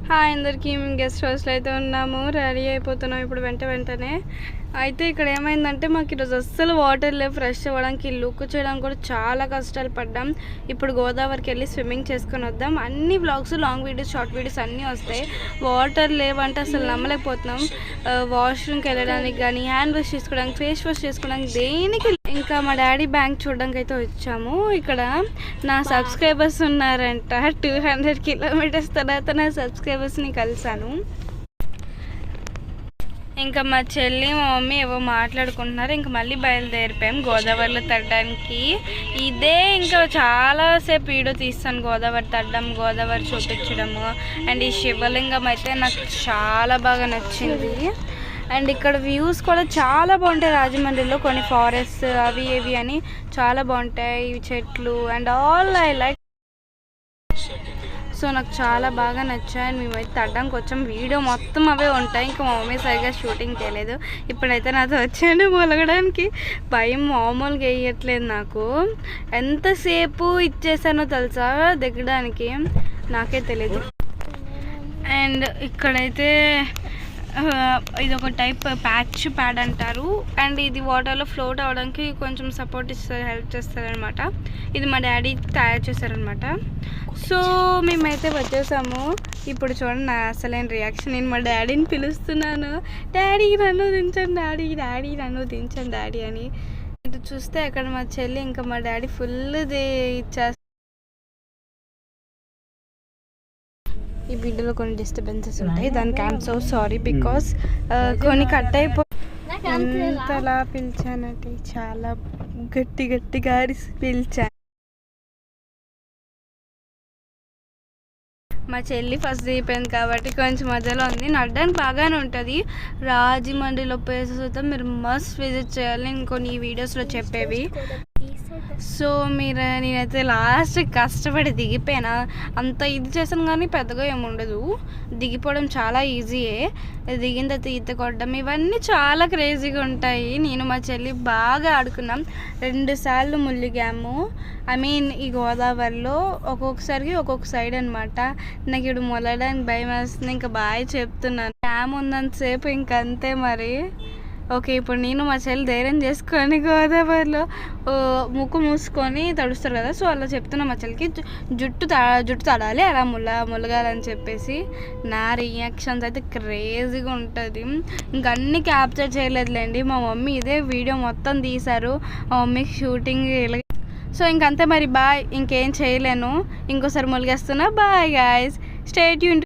Hi అందరికీ. మేము guest హౌస్లో అయితే ఉన్నాము, రెడీ అయిపోతున్నాం ఇప్పుడు వెంటనే. అయితే ఇక్కడ ఏమైందంటే మాకు ఈరోజు అస్సలు వాటర్ లేవు, ఫ్రెష్ అవ్వడానికి లుక్ చేయడానికి కూడా చాలా కష్టాలు పడ్డాం. ఇప్పుడు గోదావరికి వెళ్ళి స్విమ్మింగ్ చేసుకొని వద్దాం. అన్ని vlogs, long videos, short videos అన్నీ వస్తాయి. వాటర్ లేవంటే అసలు నమ్మలేకపోతున్నాం. వాష్రూమ్కి వెళ్ళడానికి కానీ, హ్యాండ్ వాష్ చేసుకోవడానికి, ఫేస్ వాష్ చేసుకోవడానికి, దేనికి. ఇంకా మా డాడీ బ్యాంక్ చూడడానికి అయితే వచ్చాము. ఇక్కడ నా సబ్స్క్రైబర్స్ ఉన్నారంట. 200 కిలోమీటర్స్ తర్వాత నా సబ్స్క్రైబర్స్ని కలిసాను. ఇంకా మా చెల్లి, మా మమ్మీ ఏవో మాట్లాడుకుంటున్నారు. ఇంకా మళ్ళీ బయలుదేరిపోయాం గోదావరిలో తడడానికి. ఇదే ఇంకా చాలాసేపు వీడియో తీస్తాను, గోదావరి తడ్డం, గోదావరి చూపించడము. అండ్ ఈ శివలింగం అయితే నాకు చాలా బాగా నచ్చింది. అండ్ ఇక్కడ వ్యూస్ కూడా చాలా బాగుంటాయి. రాజమండ్రిలో కొన్ని ఫారెస్ట్ అవి ఇవి అని చాలా బాగుంటాయి, చెట్లు and all I like. So నాకు చాలా బాగా నచ్చాయి. మేమైతే తడ్డానికి వచ్చాం. వీడియో మొత్తం అవే ఉంటాయి. ఇంకా మా మమ్మీ సరిగా షూటింగ్ చేయలేదు. ఇప్పుడైతే నాతో వచ్చాను మొలగడానికి. భయం మామూలుగా వేయట్లేదు నాకు. ఎంతసేపు ఇచ్చేసానో తెలుసా దిగడానికి, నాకే తెలియదు. అండ్ ఇక్కడైతే ఇది ఒక టైప్ ప్యాడ్ అంటారు. అండ్ ఇది వాటర్లో ఫ్లోట్ అవ్వడానికి కొంచెం సపోర్ట్ ఇస్తారు, హెల్ప్ చేస్తారనమాట. ఇది మా డాడీ తయారు చేశారనమాట. సో మేమైతే వచ్చేసాము. ఇప్పుడు చూడండి నా అసలైన రియాక్షన్. నేను మా డాడీని పిలుస్తున్నాను, డాడీ నన్ను దించండి, డాడీ నన్ను దించండి డాడీ అని. ఇది చూస్తే అక్కడ మా చెల్లి ఇంకా మా డాడీ ఫుల్ది ఇచ్చేస్తారు. ఈ వీడియోలో కొన్ని డిస్టర్బెన్సెస్ ఉంటాయి, దానికి ఐఎమ్ సో సారీ. బికాస్ కొన్ని కట్ ఎంతలా పిలిచానంటే చాలా గట్టిగా పిలిచాను. మా చెల్లి ఫస్ట్ దిగిపోయింది కాబట్టి కొంచెం మధ్యలో ఉంది. నడడానికి బాగానే ఉంటుంది. రాజమండ్రిలో ప్లేసెస్ అయితే మీరు మస్ట్ విజిట్ చేయాలి, ఇంకొన్ని ఈ వీడియోస్లో చెప్పేవి. సో నేనైతే లాస్ట్ కష్టపడి దిగిపోయినా. అంత ఇది చేసాను కానీ పెద్దగా ఏముండదు. దిగిపోవడం చాలా ఈజీయే. దిగిన తర్వాత ఈత కొట్టడం ఇవన్నీ చాలా క్రేజీగా ఉంటాయి. నేను మా చెల్లి బాగా ఆడుకున్నాం. 2 సార్లు ములిగాము. ఈ గోదావరిలో ఒక్కొక్కసారికి ఒక్కొక్క సైడ్ అనమాట. నాకు ఇప్పుడు మొలడానికి భయం వేస్తుంది. ఇంకా బాగా చెప్తున్నాను, డ్యామ్ ఉన్నంతసేపు ఇంకంతే మరి. ఓకే, ఇప్పుడు నేను మా చెల్లి ధైర్యం చేసుకొని గోదావరిలో ముక్కు మూసుకొని తడుస్తారు కదా, సో అలా చెప్తున్నా మా చెల్లికి జుట్టు తడాలి, అలా ములగాలని చెప్పేసి. నా రియాక్షన్స్ అయితే క్రేజీగా ఉంటుంది. ఇంక అన్నీ క్యాప్చర్ చేయలేదులేండి. మా మమ్మీ ఇదే వీడియో మొత్తం తీశారు. మా మమ్మీకి షూటింగ్. సో ఇంకంతే మరి, బాయ్. ఇంకేం చేయలేను. ఇంకోసారి ములిగేస్తున్నా. Bye guys, stay tuned.